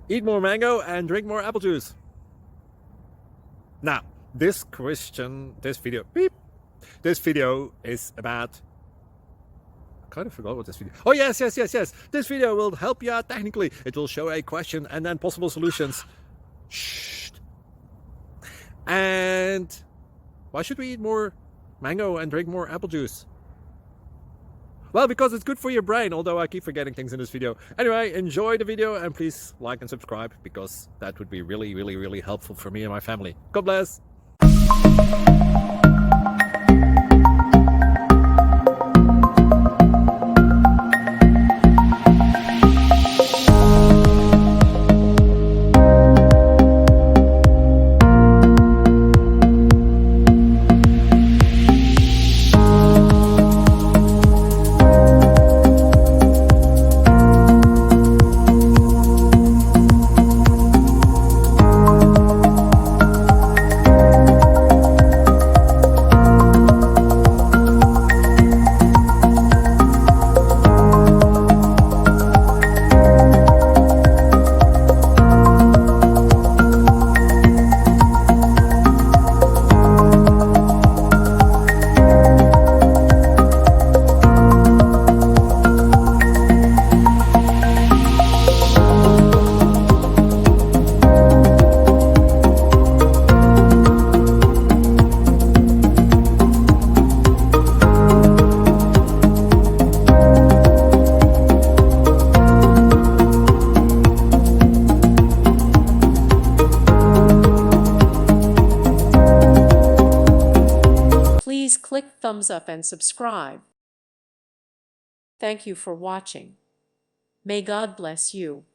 Eat more mango and drink more apple juice. Now, this video is about, I kind of forgot what this video. Oh, yes. This video will help you out technically. It will show a question and then possible solutions. Shh. And why should we eat more mango and drink more apple juice? Well, because it's good for your brain, although I keep forgetting things in this video. Anyway, enjoy the video and please like and subscribe, because that would be really helpful for me and my family. God bless. Please click thumbs up and subscribe. Thank you for watching. May God bless you.